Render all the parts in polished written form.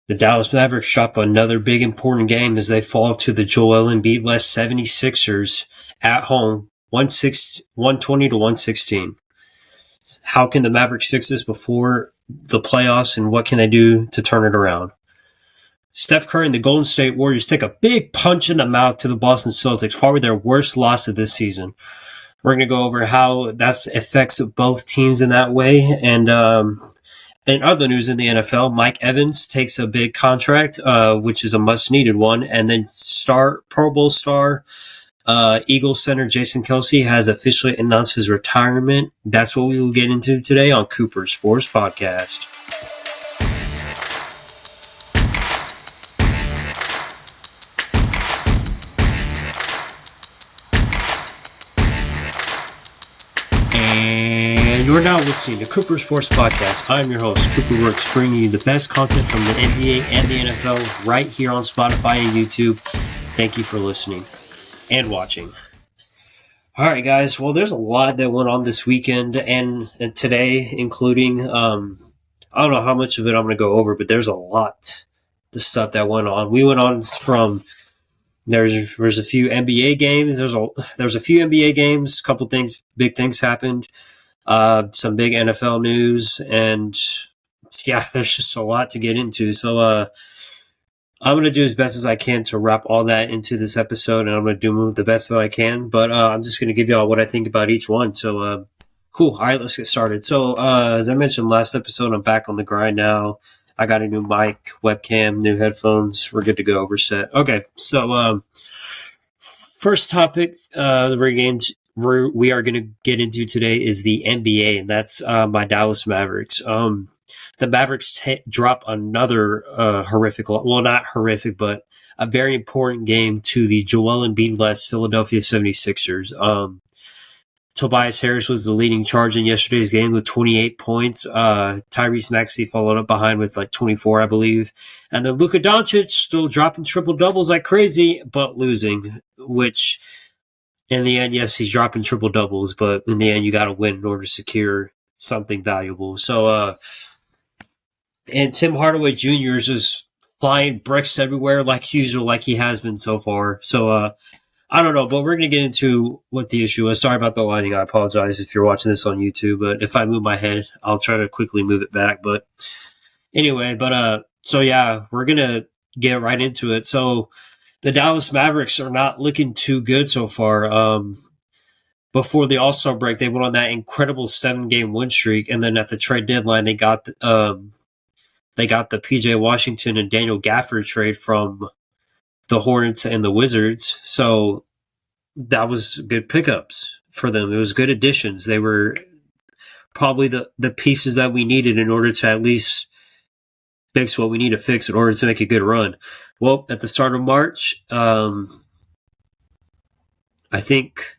The Dallas Mavericks drop another big important game as they fall to the Joel Embiid-led 76ers at home, 120 to 116. How can the Mavericks fix this before the playoffs, and what can they do to turn it around? Steph Curry and the Golden State Warriors take a big punch in the mouth to the Boston Celtics, probably their worst loss of this season. We're going to go over how that affects both teams in that way. And in other news in the NFL, Mike Evans takes a big contract, which is a much-needed one. And then Pro Bowl star Eagles center Jason Kelce has officially announced his retirement. That's what we will get into today on Cooper Sports Podcast. And you're now listening to Cooper Sports Podcast. I'm your host, Cooper Works, bringing you the best content from the NBA and the NFL right here on Spotify and YouTube. Thank you for listening and watching. All right, guys. Well, there's a lot that went on this weekend and today, including, I don't know how much of it I'm going to go over, but there's a lot of stuff that went on. We went on from... There's a few NBA games. There's a few NBA games. A couple things, big things happened. Some big NFL news, and yeah, there's just a lot to get into. So I'm gonna do as best as I can to wrap all that into this episode, and I'm gonna do the best that I can. But I'm just gonna give y'all what I think about each one. So cool. All right, let's get started. So as I mentioned last episode, I'm back on the grind now. I got a new mic, webcam, new headphones. We're good to go. We're set. Okay, so first topic we are going to get into today is the NBA, and that's my Dallas Mavericks. The Mavericks drop another horrific, well, not horrific, but a very important game to the Joel Embiid-led Philadelphia 76ers. Tobias Harris was the leading charge in yesterday's game with 28 points. Tyrese Maxey followed up behind with like 24, I believe. And then Luka Doncic still dropping triple-doubles like crazy, but losing, which in the end, yes, he's dropping triple-doubles, but in the end, you got to win in order to secure something valuable. So, and Tim Hardaway Jr. is just flying bricks everywhere like usual, like he has been so far. So, I don't know, but we're going to get into what the issue is. Sorry about the lighting. I apologize if you're watching this on YouTube, but if I move my head, I'll try to quickly move it back. But anyway, so yeah, we're going to get right into it. So the Dallas Mavericks are not looking too good so far. Before the All-Star break, they went on that incredible 7-game win streak, and then at the trade deadline, they got the P.J. Washington and Daniel Gafford trade from the Hornets and the Wizards. So that was good pickups for them. It was good additions. They were probably the pieces that we needed in order to at least fix what we need to fix in order to make a good run. Well, at the start of March, I think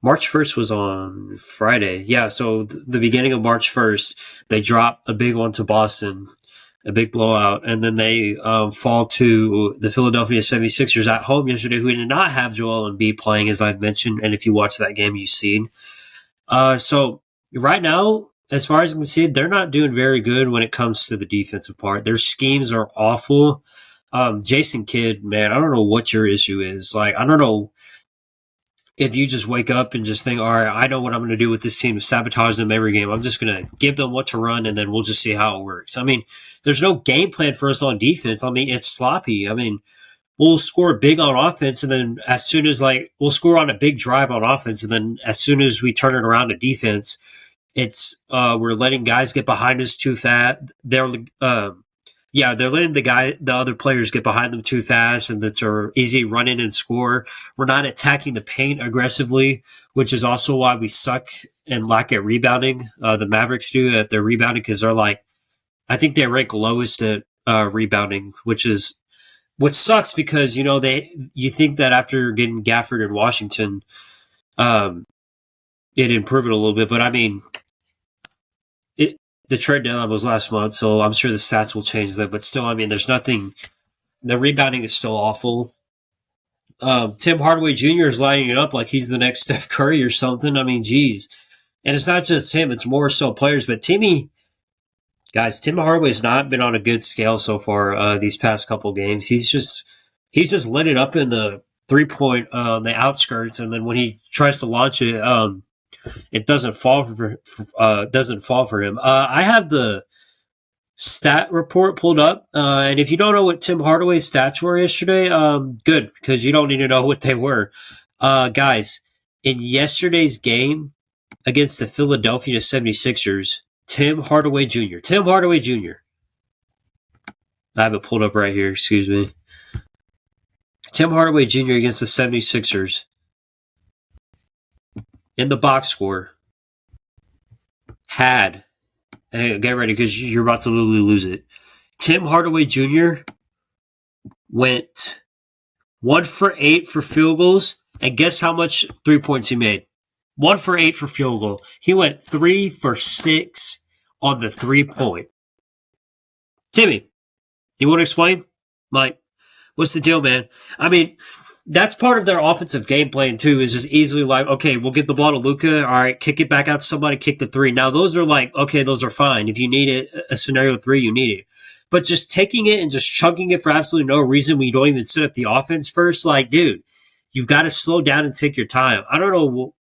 March 1st was on Friday. Yeah, so the beginning of March 1st, they dropped a big one to Boston, a big blowout, and then they fall to the Philadelphia 76ers at home yesterday, who did not have Joel Embiid playing, as I've mentioned, and if you watch that game, you've seen. So right now, as far as I can see, they're not doing very good when it comes to the defensive part. Their schemes are awful. Jason Kidd, man, I don't know what your issue is. Like, I don't know if you just wake up and just think, all right, I know what I'm going to do with this team to sabotage them every game. I'm just going to give them what to run, and then we'll just see how it works. I mean, there's no game plan for us on defense. I mean, it's sloppy. I mean, we'll score big on offense, and then as soon as, we'll score on a big drive on offense, and then as soon as we turn it around to defense, it's we're letting guys get behind us too fast. They're letting the other players get behind them too fast, and it's easy to run in and score. We're not attacking the paint aggressively, which is also why we suck and lack at rebounding. The Mavericks do at their rebounding because they're I think they rank lowest at rebounding, which sucks because you think that after getting Gafford and Washington, it'd improve it a little bit, but I mean, the trade deadline was last month, so I'm sure the stats will change that. But still, I mean, there's nothing. The rebounding is still awful. Tim Hardaway Jr. is lining it up like he's the next Steph Curry or something. I mean, geez. And it's not just him. It's more so players. But Timmy, Guys, Tim Hardaway's not been on a good scale so far these past couple games. He's just lit it up in the 3-point the outskirts, and then when he tries to launch it, it doesn't fall for him. I have the stat report pulled up, and if you don't know what Tim Hardaway's stats were yesterday, good, because you don't need to know what they were. Guys, in yesterday's game against the Philadelphia 76ers, Tim Hardaway Jr. I have it pulled up right here, excuse me. Tim Hardaway Jr. against the 76ers in the box score had, hey, get ready because you're about to literally lose it. Tim Hardaway Jr. went 1 for 8 for field goals, and guess how much 3 points he made? 1 for 8 for field goal. He went 3 for 6 on the 3-point. Timmy, you want to explain? Like, what's the deal, man? I mean, that's part of their offensive game plan, too, is just easily like, okay, we'll give the ball to Luka. All right, kick it back out to somebody, kick the 3. Now, those are like, okay, those are fine. If you need it, a scenario 3, you need it. But just taking it and just chunking it for absolutely no reason when you don't even set up the offense first, like, dude, you've got to slow down and take your time. I don't know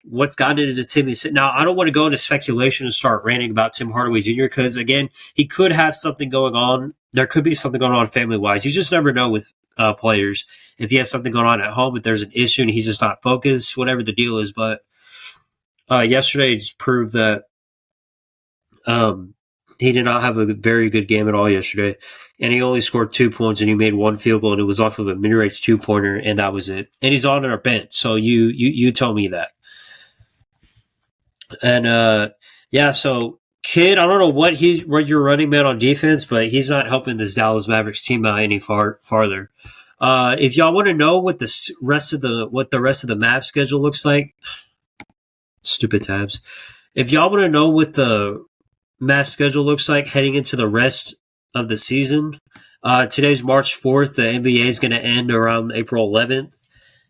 what's gotten into Timmy. Now, I don't want to go into speculation and start ranting about Tim Hardaway Jr. because, again, he could have something going on. There could be something going on family-wise. You just never know with players. If he has something going on at home, if there's an issue and he's just not focused, whatever the deal is. But yesterday just proved that he did not have a very good game at all yesterday. And he only scored 2 points and he made 1 field goal, and it was off of a mid-range 2-pointer, and that was it. And he's on our bench, so you tell me that. And so Kidd, I don't know what you're running man on defense, but he's not helping this Dallas Mavericks team out any farther. If y'all want to know what the rest of the Mavs schedule looks like, stupid tabs. If y'all want to know what the Mavs schedule looks like heading into the rest of the season, today's March 4th. The NBA is going to end around April 11th.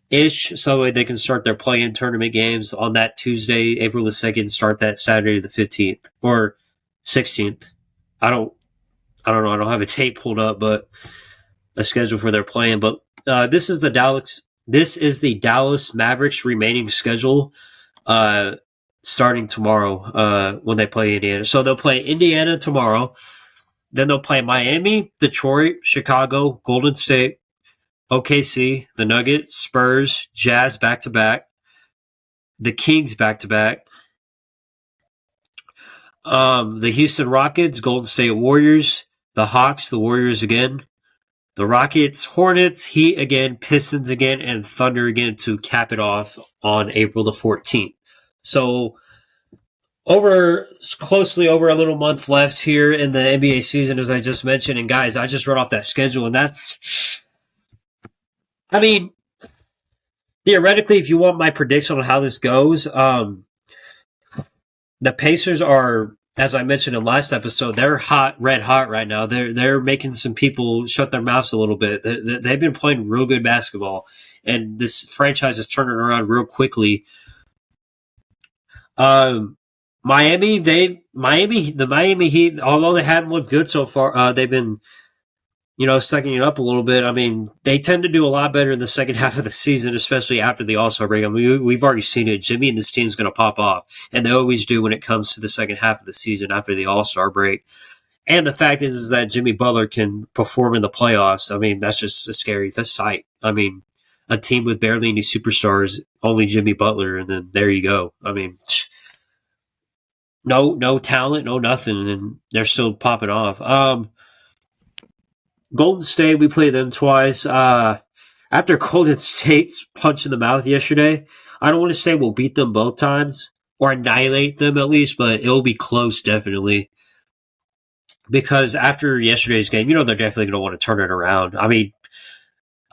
Ish, so they can start their play-in tournament games on that Tuesday, April the 2nd, start that Saturday the 15th or 16th. I don't know. I don't have a tape pulled up, but a schedule for their playing. But this is the Dallas Mavericks remaining schedule starting tomorrow when they play Indiana. So they'll play Indiana tomorrow. Then they'll play Miami, Detroit, Chicago, Golden State, OKC, the Nuggets, Spurs, Jazz back-to-back, the Kings back-to-back, the Houston Rockets, Golden State Warriors, the Hawks, the Warriors again, the Rockets, Hornets, Heat again, Pistons again, and Thunder again to cap it off on April the 14th. So closely over a little month left here in the NBA season, as I just mentioned. And guys, I just read off that schedule, and that's... I mean, theoretically, if you want my prediction on how this goes, the Pacers are, as I mentioned in last episode, they're red hot right now. They're making some people shut their mouths a little bit. They've been playing real good basketball, and this franchise is turning around real quickly. The Miami Heat, although they haven't looked good so far, they've been, sucking it up a little bit. I mean, they tend to do a lot better in the second half of the season, especially after the All-Star break. I mean, we've already seen it. Jimmy and this team's going to pop off, and they always do when it comes to the second half of the season after the All-Star break. And the fact is that Jimmy Butler can perform in the playoffs. I mean, that's just a scary sight. I mean, a team with barely any superstars, only Jimmy Butler, and then there you go. I mean, no talent, no nothing, and they're still popping off. Golden State, we played them twice. After Golden State's punch in the mouth yesterday, I don't want to say we'll beat them both times or annihilate them at least, but it'll be close definitely. Because after yesterday's game, they're definitely going to want to turn it around. I mean,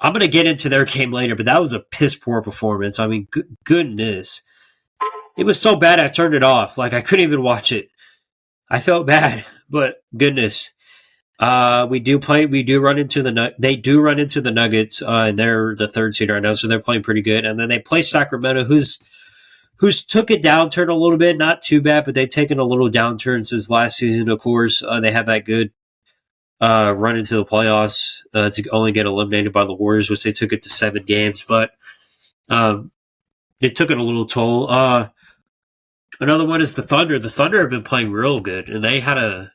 I'm going to get into their game later, but that was a piss poor performance. I mean, goodness. It was so bad I turned it off. Like, I couldn't even watch it. I felt bad, but goodness. They do run into the Nuggets, and they're the third seed right now, so they're playing pretty good. And then they play Sacramento, who's who's took a downturn a little bit, not too bad, but they've taken a little downturn since last season. Of course, they had that good run into the playoffs to only get eliminated by the Warriors, which they took it to 7 games, but it took it a little toll. Another one is the Thunder. The Thunder have been playing real good, and they had a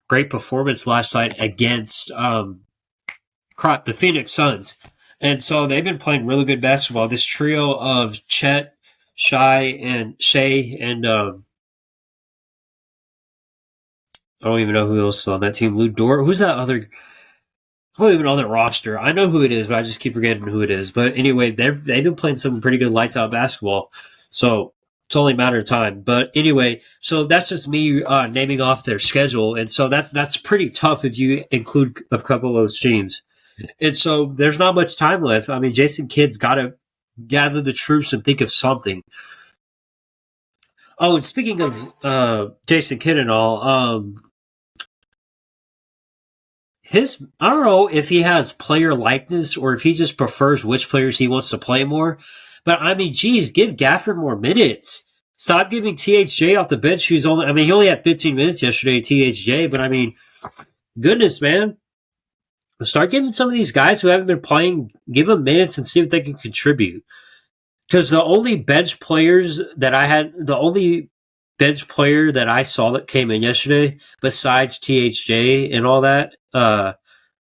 great performance last night against the Phoenix Suns. And so they've been playing really good basketball. This trio of Chet, Shai, and I don't even know who else is on that team. Lou Dort. Who's that other? I don't even know that roster. I know who it is, but I just keep forgetting who it is. But anyway, they've been playing some pretty good lights out basketball. So it's only a matter of time. But anyway, so that's just me naming off their schedule. And so that's pretty tough if you include a couple of those teams. And so there's not much time left. I mean, Jason Kidd's got to gather the troops and think of something. Oh, and speaking of Jason Kidd and all, I don't know if he has player likeness or if he just prefers which players he wants to play more. But I mean, geez, give Gafford more minutes. Stop giving THJ off the bench. He only had 15 minutes yesterday, THJ. But I mean, goodness, man. Start giving some of these guys who haven't been playing, give them minutes and see if they can contribute. Because the only bench player that I saw that came in yesterday, besides THJ and all that,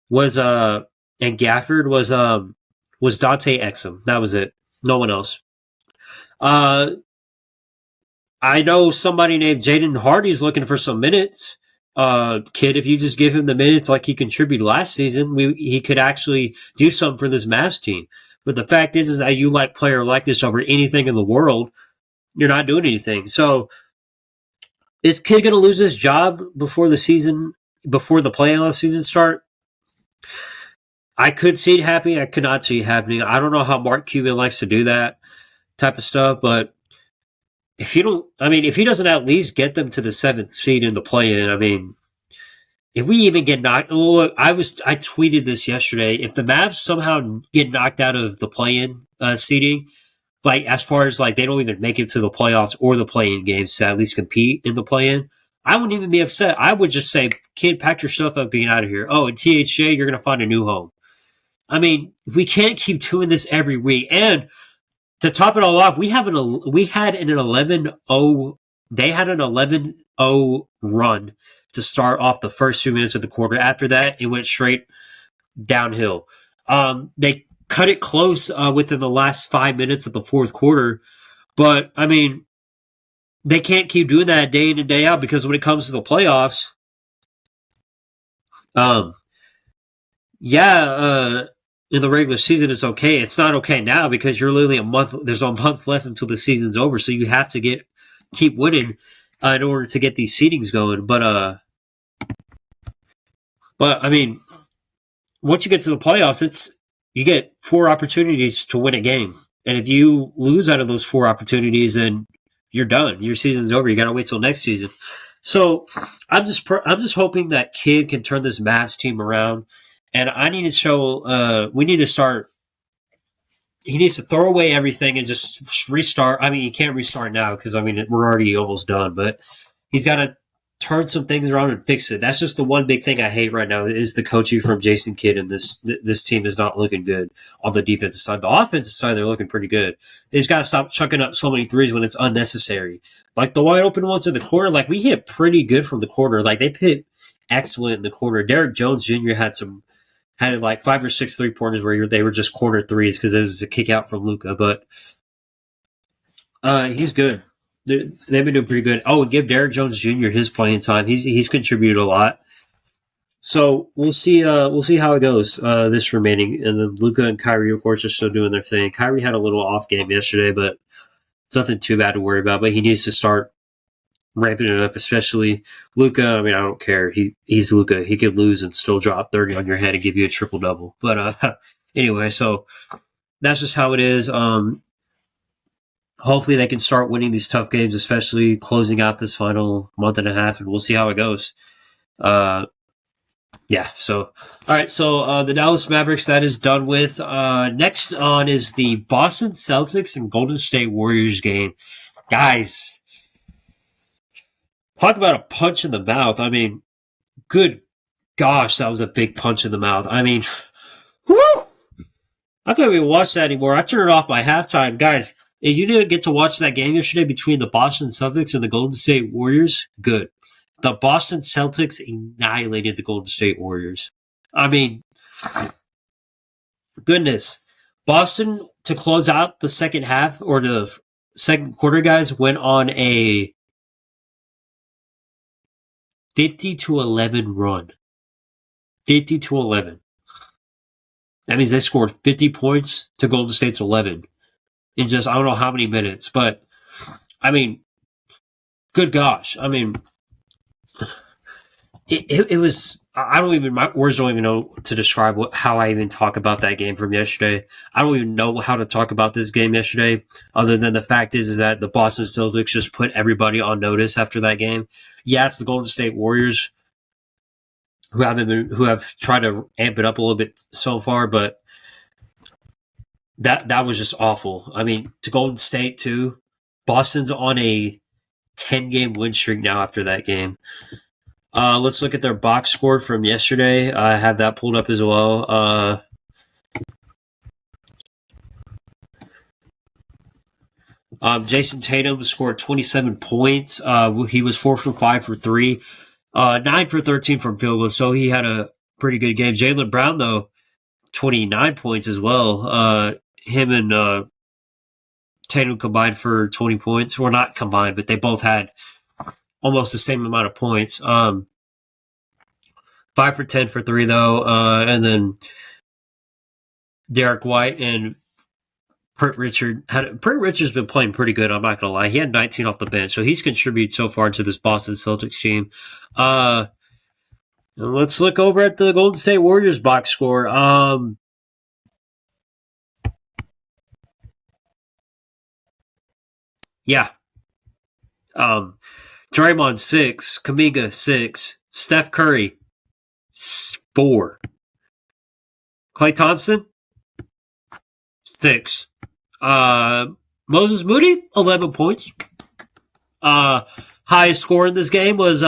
was and Gafford was Dante Exum. That was it. No one else. I know somebody named Jaden Hardy's looking for some minutes. Kid, if you just give him the minutes like he contributed last season, he could actually do something for this Mavs team. But the fact is that you like player likeness over anything in the world, you're not doing anything. So is Kid going to lose his job before the playoff season start? I could see it happening. I could not see it happening. I don't know how Mark Cuban likes to do that type of stuff, but if he doesn't at least get them to the 7th seed in the play-in, I mean, if we even get knocked, look, I tweeted this yesterday. If the Mavs somehow get knocked out of the play-in seeding, like as far as like they don't even make it to the playoffs or the play-in games to at least compete in the play-in, I wouldn't even be upset. I would just say, kid, pack your stuff up, get out of here. Oh, and THJ, you're going to find a new home. I mean, we can't keep doing this every week. And to top it all off, we had an 11-0. They had an 11-0 run to start off the first 2 minutes of the quarter. After that, it went straight downhill. They cut it close within the last 5 minutes of the fourth quarter. But, I mean, they can't keep doing that day in and day out because when it comes to the playoffs, in the regular season, it's okay. It's not okay now because you're literally there's a month left until the season's over. So you have to keep winning in order to get these seedings going. But I mean, once you get to the playoffs, you get 4 opportunities to win a game. And if you lose out of those 4 opportunities, then you're done. Your season's over. You got to wait till next season. So I'm just hoping that Kid can turn this Mavs team around. And I need to show, we need to start, he needs to throw away everything and just restart. I mean, he can't restart now because, I mean, we're already almost done. But he's got to turn some things around and fix it. That's just the one big thing I hate right now is the coaching from Jason Kidd, and this team is not looking good on the defensive side. The offensive side, they're looking pretty good. They just got to stop chucking up so many threes when it's unnecessary. Like the wide open ones in the corner, like we hit pretty good from the corner. Like they hit excellent in the corner. Derek Jones Jr. had like 5 or 6 3-pointers where they were just corner threes because it was a kick out from Luka. But he's good. They've been doing pretty good. Oh, and give Derek Jones Jr. his playing time. He's contributed a lot. So we'll see how it goes this remaining. And then Luka and Kyrie, of course, are still doing their thing. Kyrie had a little off game yesterday, but it's nothing too bad to worry about. But he needs to start ramping it up, especially Luka. I mean, I don't care. He's Luka. He could lose and still drop 30 on your head and give you a triple-double. But anyway, so that's just how it is. Hopefully they can start winning these tough games, especially closing out this final month and a half, and we'll see how it goes. So, all right, so the Dallas Mavericks, that is done with. Next on is the Boston Celtics and Golden State Warriors game. Guys, talk about a punch in the mouth. I mean, good gosh, that was a big punch in the mouth. I mean, whew! I couldn't even watch that anymore. I turned it off by halftime. Guys, if you didn't get to watch that game yesterday between the Boston Celtics and the Golden State Warriors, good. The Boston Celtics annihilated the Golden State Warriors. I mean, goodness. Boston, to close out the second half, or the second quarter, guys, went on a 50-11 run. 50-11. That means they scored 50 points to Golden State's 11 in just, I don't know how many minutes. But, I mean, good gosh. I mean, it was, I don't even, my words don't even know to describe how I even talk about that game from yesterday. I don't even know how to talk about this game yesterday, other than the fact is that the Boston Celtics just put everybody on notice after that game. Yeah, it's the Golden State Warriors who have tried to amp it up a little bit so far, but that was just awful. I mean, to Golden State too. Boston's on a 10-game win streak now after that game. Let's look at their box score from yesterday. I have that pulled up as well. Jason Tatum scored 27 points. He was 4 for 5 for 3. 9 for 13 from field goals, so he had a pretty good game. Jaylen Brown, though, 29 points as well. Him and Tatum combined for 20 points. Well, not combined, but they both had almost the same amount of points. 5 for 10 for 3, though. And then Derek White and Pritchard's been playing pretty good, I'm not going to lie. He had 19 off the bench, so he's contributed so far to this Boston Celtics team. Let's look over at the Golden State Warriors box score. Yeah. Draymond 6, Kuminga 6, Steph Curry 4, Klay Thompson 6. Moses Moody, 11 points. Highest score in this game was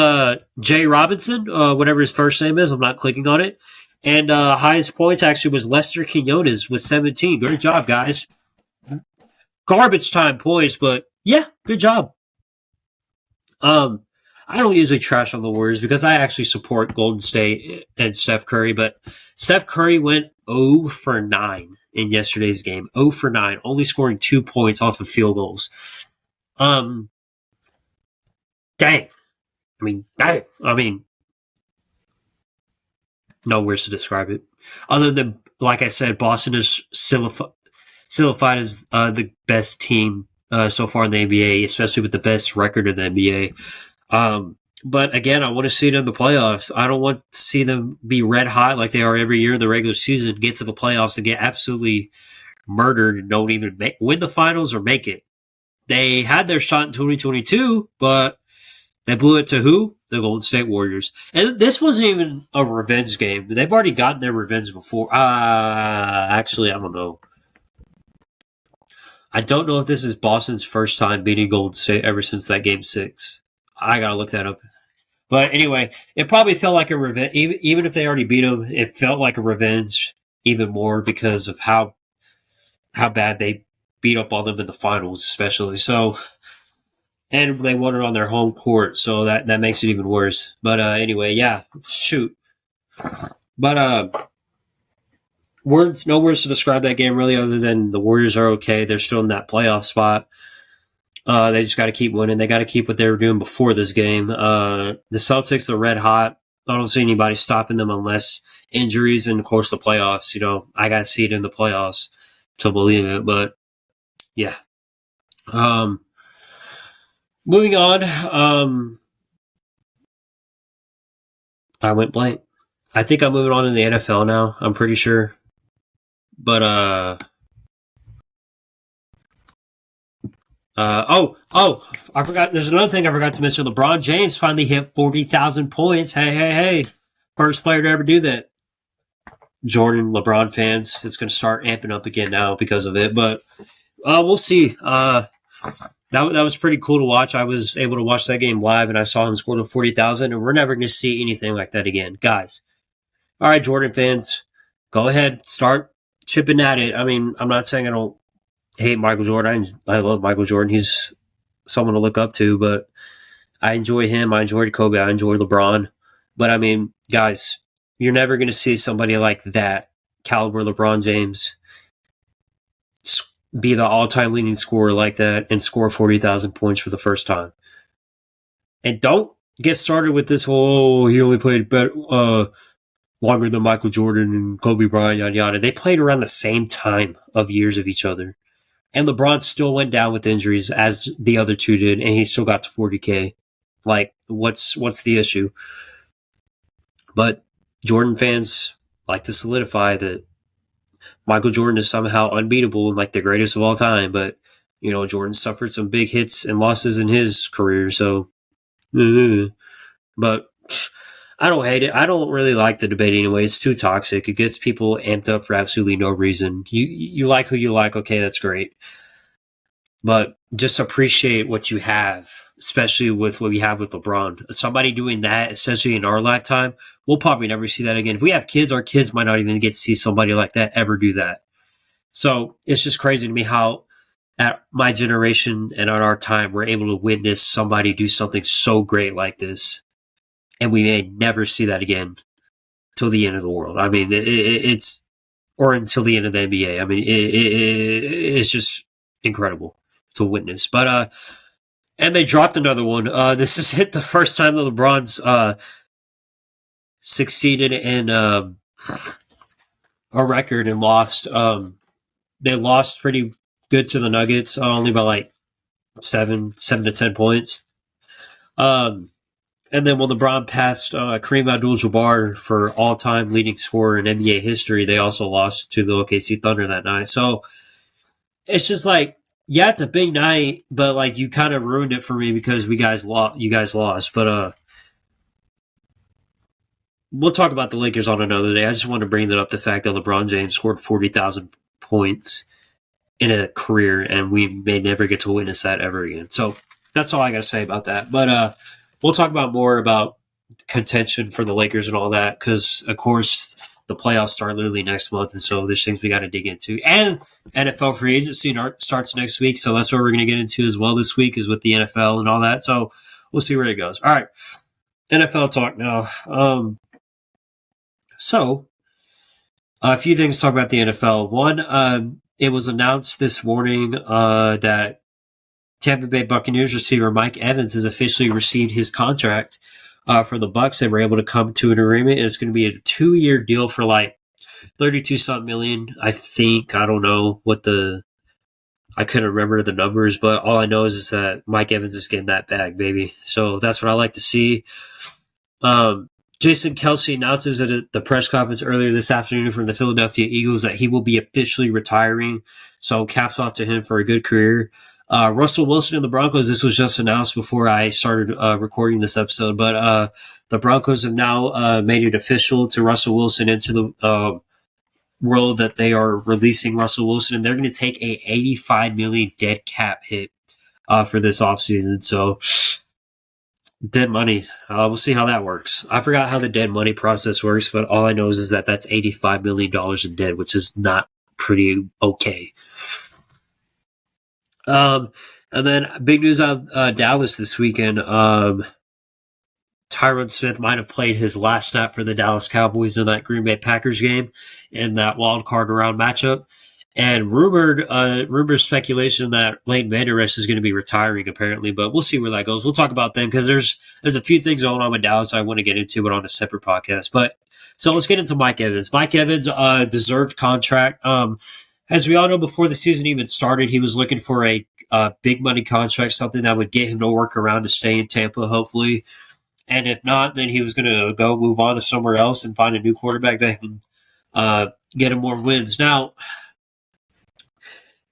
Jay Robinson, whatever his first name is. I'm not clicking on it. And highest points actually was Lester Quinones with 17. Good job, guys. Garbage time points, but yeah, good job. I don't usually trash on the Warriors because I actually support Golden State and Steph Curry, but Steph Curry went 0 for 9 in yesterday's game. 0 for 9, only scoring 2 points off of field goals. Dang. I mean, no words to describe it. Other than, like I said, Boston is solidified as the best team so far in the NBA, especially with the best record in the NBA. But again, I want to see it in the playoffs. I don't want to see them be red hot like they are every year in the regular season, get to the playoffs and get absolutely murdered and don't even win the finals or make it. They had their shot in 2022, but they blew it to who? The Golden State Warriors. And this wasn't even a revenge game. They've already gotten their revenge before. Actually, I don't know. I don't know if this is Boston's first time beating Golden State ever since that Game 6. I got to look that up. But anyway, it probably felt like a revenge. Even if they already beat them, it felt like a revenge even more because of how bad they beat up on them in the finals, especially. So, and they won it on their home court, so that makes it even worse. But anyway, yeah, shoot. But no words to describe that game really, other than the Warriors are okay. They're still in that playoff spot. They just got to keep winning. They got to keep what they were doing before this game. The Celtics are red hot. I don't see anybody stopping them unless injuries and, of course, the playoffs. You know, I got to see it in the playoffs to believe it. But, yeah. Moving on. I went blank. I think I'm moving on to the NFL now. I'm pretty sure. But, I forgot. There's another thing I forgot to mention. LeBron James finally hit 40,000 points. Hey. First player to ever do that. Jordan, LeBron fans, it's going to start amping up again now because of it. But we'll see. that was pretty cool to watch. I was able to watch that game live, and I saw him score to 40,000, and we're never going to see anything like that again. Guys, all right, Jordan fans, go ahead, start chipping at it. I mean, I'm not saying I don't hate Michael Jordan. I love Michael Jordan. He's someone to look up to, but I enjoy him. I enjoyed Kobe. I enjoy LeBron. But I mean, guys, you're never going to see somebody like that caliber LeBron James be the all-time leading scorer like that and score 40,000 points for the first time. And don't get started with this whole, he only played better, longer than Michael Jordan and Kobe Bryant, yada yada. They played around the same time of years of each other. And LeBron still went down with injuries as the other two did, and he still got to 40K. Like, what's the issue? But Jordan fans like to solidify that Michael Jordan is somehow unbeatable and like the greatest of all time. But, you know, Jordan suffered some big hits and losses in his career. So, but I don't hate it. I don't really like the debate anyway. It's too toxic. It gets people amped up for absolutely no reason. You like who you like. Okay, that's great. But just appreciate what you have, especially with what we have with LeBron. Somebody doing that, especially in our lifetime, we'll probably never see that again. If we have kids, our kids might not even get to see somebody like that ever do that. So it's just crazy to me how at my generation and at our time, we're able to witness somebody do something so great like this. And we may never see that again till the end of the world. I mean, it's, or until the end of the NBA. I mean, it's just incredible to witness. But, and they dropped another one. This is the first time that LeBron's succeeded in a record and lost. They lost pretty good to the Nuggets, only by like 7 to 10 points. And then when LeBron passed Kareem Abdul-Jabbar for all-time leading scorer in NBA history, they also lost to the OKC Thunder that night. So it's just like, yeah, it's a big night, but like you kind of ruined it for me because you guys lost. But we'll talk about the Lakers on another day. I just want to bring that up, the fact that LeBron James scored 40,000 points in a career, and we may never get to witness that ever again. So that's all I got to say about that. But we'll talk about more about contention for the Lakers and all that because, of course, the playoffs start literally next month, and so there's things we got to dig into. And NFL free agency starts next week, so that's what we're going to get into as well this week is with the NFL and all that. So we'll see where it goes. All right, NFL talk now. So a few things to talk about the NFL. One, it was announced this morning that Tampa Bay Buccaneers receiver Mike Evans has officially received his contract for the Bucs. They were able to come to an agreement, and it's going to be a 2-year deal for like 32-something million, I think. I don't know I couldn't remember the numbers, but all I know is that Mike Evans is getting that bag, baby. So that's what I like to see. Jason Kelce announces at the press conference earlier this afternoon from the Philadelphia Eagles that he will be officially retiring. So caps off to him for a good career. Russell Wilson and the Broncos, this was just announced before I started recording this episode, but the Broncos have now made it official to Russell Wilson into the world that they are releasing Russell Wilson, and they're going to take a $85 million dead cap hit for this offseason. So dead money. We'll see how that works. I forgot how the dead money process works, but all I know is that that's $85 million in debt, which is not pretty okay. And then big news out of Dallas this weekend. Tyron Smith might have played his last snap for the Dallas Cowboys in that Green Bay Packers game in that wild card round matchup. And rumored speculation that Leighton Vander Esch is going to be retiring apparently, but we'll see where that goes. We'll talk about them because there's a few things going on with Dallas I want to get into, but on a separate podcast. But so let's get into Mike Evans. Mike Evans, deserved contract. As we all know, before the season even started, he was looking for a big money contract, something that would get him to work around to stay in Tampa, hopefully. And if not, then he was going to go move on to somewhere else and find a new quarterback that can get him more wins. Now,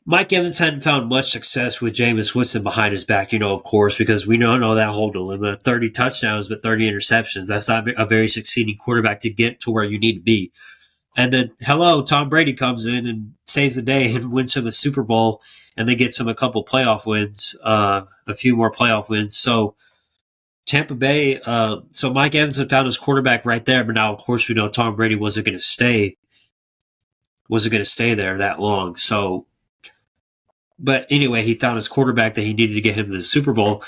Mike Evans hadn't found much success with Jameis Winston behind his back, of course, because we don't know that whole dilemma. 30 touchdowns, but 30 interceptions. That's not a very succeeding quarterback to get to where you need to be. And then, Tom Brady comes in and saves the day and wins him a Super Bowl, and then gets him a couple playoff wins, a few more playoff wins. So Tampa Bay, so Mike Evans had found his quarterback right there, but now of course we know Tom Brady wasn't going to stay there that long. So, but anyway, he found his quarterback that he needed to get him to the Super Bowl.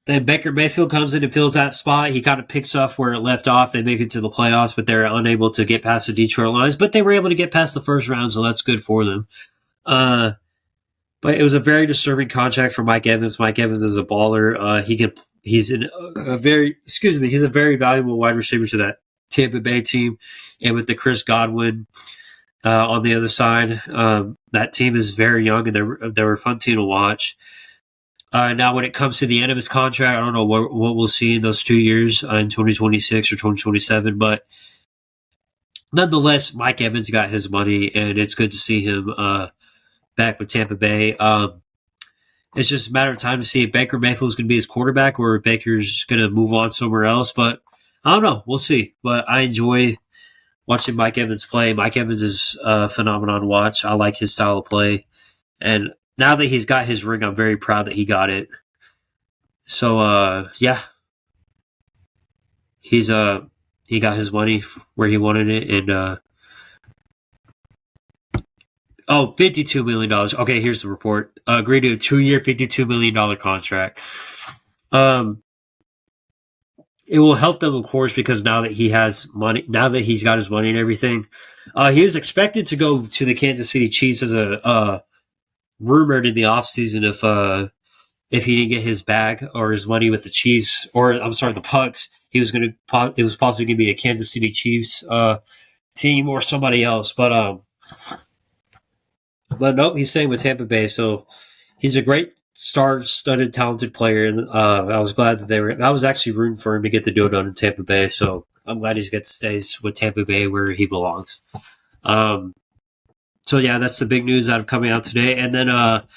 Then Baker Mayfield comes in and fills that spot. He kind of picks up where it left off. They make it to the playoffs, but they're unable to get past the Detroit Lions. But they were able to get past the first round, so that's good for them. But it was a very deserving contract for Mike Evans. Mike Evans is a baller. He's a very valuable wide receiver to that Tampa Bay team, and with the Chris Godwin on the other side, that team is very young and they're a fun team to watch. Now, when it comes to the end of his contract, I don't know what we'll see in those 2 years in 2026 or 2027, but nonetheless, Mike Evans got his money, and it's good to see him back with Tampa Bay. It's just a matter of time to see if Baker Mayfield is going to be his quarterback or if Baker's going to move on somewhere else. But I don't know. We'll see. But I enjoy watching Mike Evans play. Mike Evans is a phenomenon to watch. I like his style of play. And now that he's got his ring, I'm very proud that he got it. So, yeah. He got his money where he wanted it. And, $52 million. Okay, here's the report. Agreed to a 2-year, $52 million contract. It will help them, of course, because now that he has money, now that he's got his money and everything, he is expected to go to the Kansas City Chiefs as a rumored in the offseason if he didn't get his bag or his money with the Chiefs, or I'm sorry, the Bucs, it was possibly going to be a Kansas City Chiefs team or somebody else, but nope, he's staying with Tampa Bay. So he's a great star-studded, talented player, and I was glad that I was actually rooting for him to get the deal done in Tampa Bay. So I'm glad he stays with Tampa Bay where he belongs. So yeah, that's the big news coming out today. And then for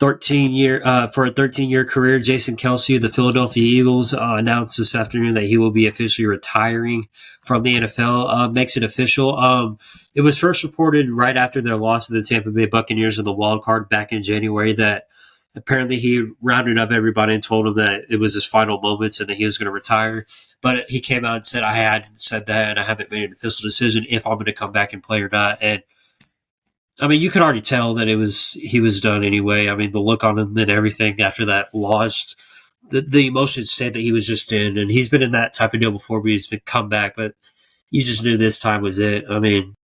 a 13-year career, Jason Kelce of the Philadelphia Eagles announced this afternoon that he will be officially retiring from the NFL. Makes it official. It was first reported right after their loss to the Tampa Bay Buccaneers in the wild card back in January that apparently he rounded up everybody and told them that it was his final moments and that he was going to retire. But he came out and said, I hadn't said that and I haven't made an official decision if I'm going to come back and play or not. And I mean, you could already tell that he was done anyway. I mean, the look on him and everything after that loss, the emotions said that he was just in, and he's been in that type of deal before where he's been come back, but you just knew this time was it. I mean,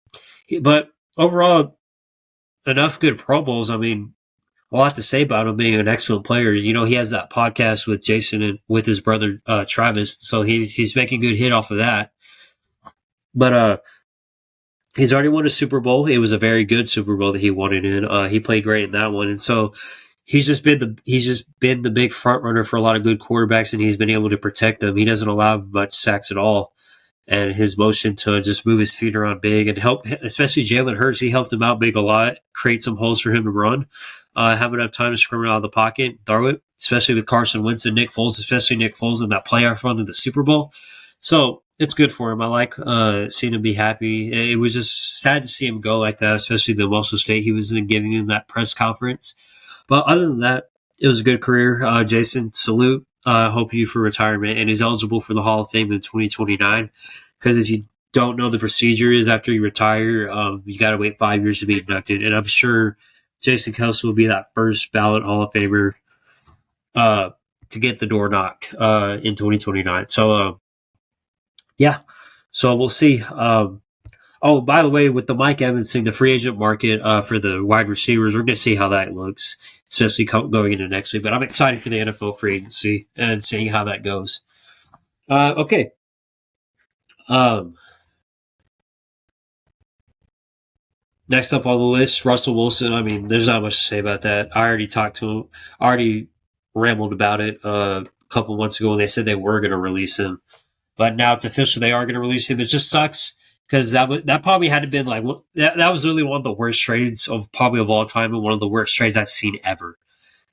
but overall, enough good Pro Bowls. I mean, a lot to say about him being an excellent player. You know, he has that podcast with Jason and with his brother Travis, so he's making good hit off of that. But he's already won a Super Bowl. It was a very good Super Bowl that he won it in. He played great in that one, and so he's just been the big front runner for a lot of good quarterbacks, and he's been able to protect them. He doesn't allow much sacks at all, and his motion to just move his feet around big and help, especially Jalen Hurts, he helped him out big a lot, create some holes for him to run, have enough time to scrum out of the pocket, throw it, especially with Carson Wentz and Nick Foles, especially Nick Foles in that playoff run in the Super Bowl. So it's good for him. I like seeing him be happy. It was just sad to see him go like that, especially the emotional state he was in giving in that press conference. But other than that, it was a good career. Jason, salute. Hope you for retirement, and is eligible for the Hall of Fame in 2029. Because if you don't know, the procedure is after you retire, you got to wait 5 years to be inducted. And I'm sure Jason Kelce will be that first ballot Hall of Famer to get the door knock in 2029. So, yeah, so we'll see. By the way, with the Mike Evans thing, the free agent market for the wide receivers, we're going to see how that looks, especially going into next week. But I'm excited for the NFL free agency and seeing how that goes. Okay. Next up on the list, Russell Wilson. I mean, there's not much to say about that. I already talked to him, already rambled about it a couple months ago when they said they were going to release him. But now it's official; they are going to release him. It just sucks because that probably had to been like that was really one of the worst trades of all time, and one of the worst trades I've seen ever.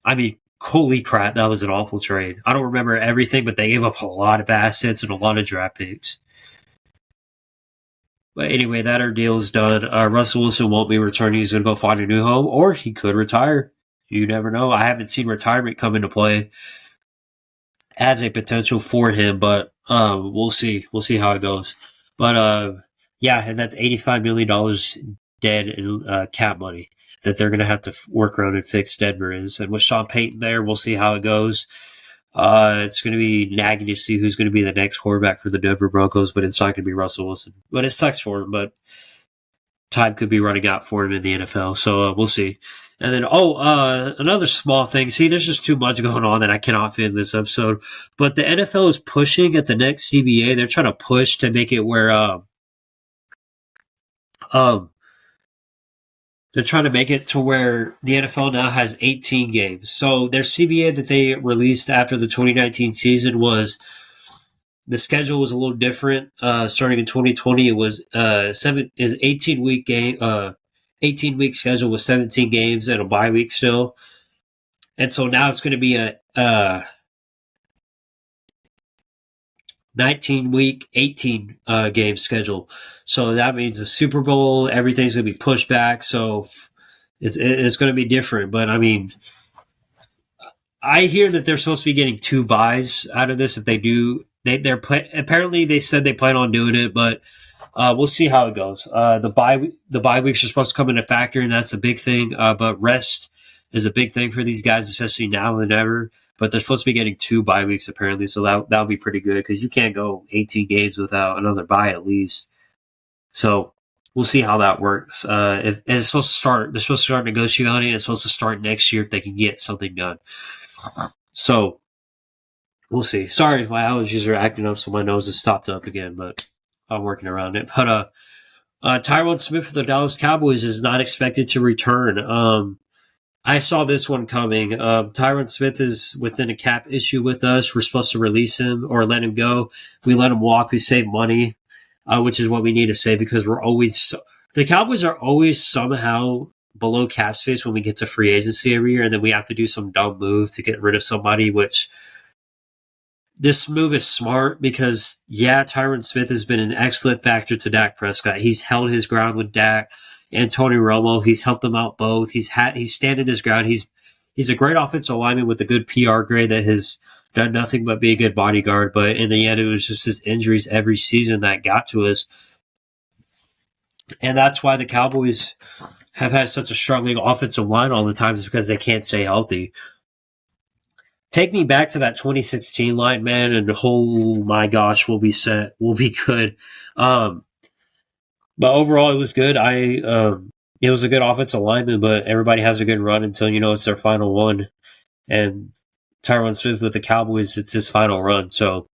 I mean, holy crap, that was an awful trade. I don't remember everything, but they gave up a lot of assets and a lot of draft picks. But anyway, that ordeal is done. Russell Wilson won't be returning. He's going to go find a new home, or he could retire. You never know. I haven't seen retirement come into play as a potential for him, but we'll see. We'll see how it goes. But yeah, and that's $85 million dead in cap money that they're going to have to work around and fix. Denver is, and with Sean Payton there, we'll see how it goes. It's going to be nagging to see who's going to be the next quarterback for the Denver Broncos, but it's not going to be Russell Wilson. But it sucks for him, but time could be running out for him in the NFL, so we'll see. And then, another small thing. See, there's just too much going on that I cannot fit in this episode. But the NFL is pushing at the next CBA. They're trying to push to make it where they're trying to make it to where the NFL now has 18 games. So their CBA that they released after the 2019 season was the schedule was a little different. Starting in 2020, it was 18-week game. 18-week schedule with 17 games and a bye week still. And so now it's going to be a 19-week, 18-game schedule. So that means the Super Bowl, everything's going to be pushed back. So it's going to be different. But, I mean, I hear that they're supposed to be getting 2 buys out of this if they do. Apparently they said they plan on doing it, but we'll see how it goes. The bye weeks are supposed to come into factor, and that's a big thing. But rest is a big thing for these guys, especially now than ever. But they're supposed to be getting 2 bye weeks apparently, so that'll be pretty good because you can't go 18 games without another bye at least. So we'll see how that works. If and it's supposed to start, they're supposed to start negotiating on it. It's supposed to start next year if they can get something done. So we'll see. Sorry if my allergies are acting up, so my nose is stopped up again, but I'm working around it. But Tyron Smith for the Dallas Cowboys is not expected to return. I saw this one coming. Tyron Smith is within a cap issue with us. We're supposed to release him or let him go. If we let him walk, we save money, which is what we need to say because the Cowboys are always somehow below cap space when we get to free agency every year, and then we have to do some dumb move to get rid of somebody, which this move is smart because, Tyron Smith has been an excellent factor to Dak Prescott. He's held his ground with Dak and Tony Romo. He's helped them out both. He's standing his ground. He's a great offensive lineman with a good PR grade that has done nothing but be a good bodyguard. But in the end, it was just his injuries every season that got to us. And that's why the Cowboys have had such a struggling offensive line all the time is because they can't stay healthy. Take me back to that 2016 line, man, and oh my gosh, we'll be set. We'll be good. But overall, it was good. It was a good offensive lineman, but everybody has a good run until it's their final one. And Tyron Smith with the Cowboys, it's his final run. So,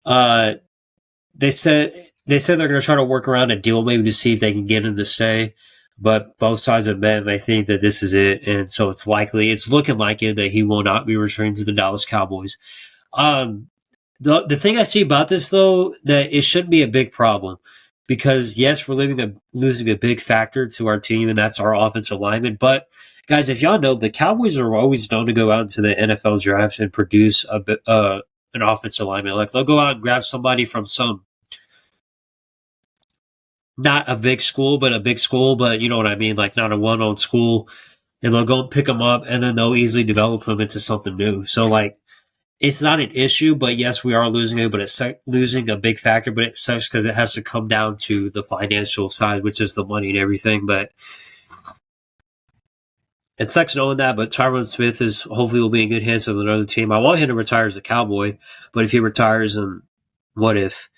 they said they're going to try to work around a deal maybe to see if they can get him to stay. But both sides have met, and I think that this is it. And so it's looking like it that he will not be returning to the Dallas Cowboys. The thing I see about this, though, that it shouldn't be a big problem. Because, yes, we're losing a big factor to our team, and that's our offensive lineman. But, guys, if y'all know, the Cowboys are always known to go out into the NFL draft and produce an offensive lineman. Like, they'll go out and grab somebody from some not a big school, but you know what I mean? Like, not a well-known school. And they'll go and pick them up, and then they'll easily develop them into something new. So, like, it's not an issue, but yes, we are losing it, but it's losing a big factor, but it sucks because it has to come down to the financial side, which is the money and everything, but it sucks knowing that, but Tyron Smith hopefully will be in good hands with another team. I want him to retire as a Cowboy, but if he retires, then what if?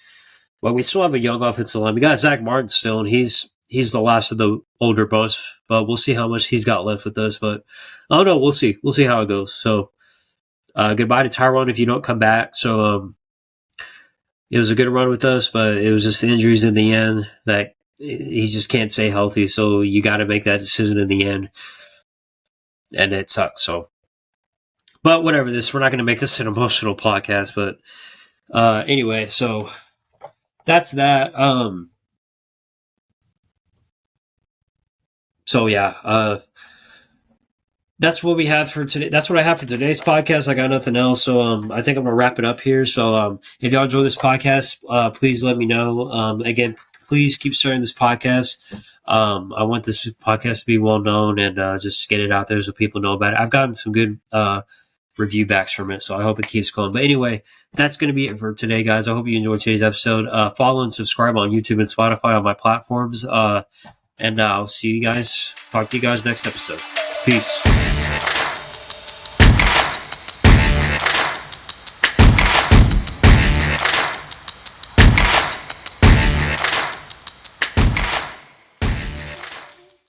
But we still have a young offensive line. We got Zach Martin still, and he's the last of the older bunch, but we'll see how much he's got left with us, but I don't know, we'll see. We'll see how it goes, so goodbye to Tyron if you don't come back. So it was a good run with us, but it was just the injuries in the end that he just can't stay healthy. So you got to make that decision in the end, and it sucks. So, but whatever. We're not going to make this an emotional podcast. But anyway, so that's that. So yeah. That's what we have for today. That's what I have for today's podcast. I got nothing else. So I think I'm going to wrap it up here. So if y'all enjoy this podcast, please let me know. Again, please keep sharing this podcast. I want this podcast to be well known and just get it out there so people know about it. I've gotten some good review backs from it, so I hope it keeps going. But anyway, that's going to be it for today, guys. I hope you enjoyed today's episode. Follow and subscribe on YouTube and Spotify on my platforms. And I'll see you guys. Talk to you guys next episode. Peace.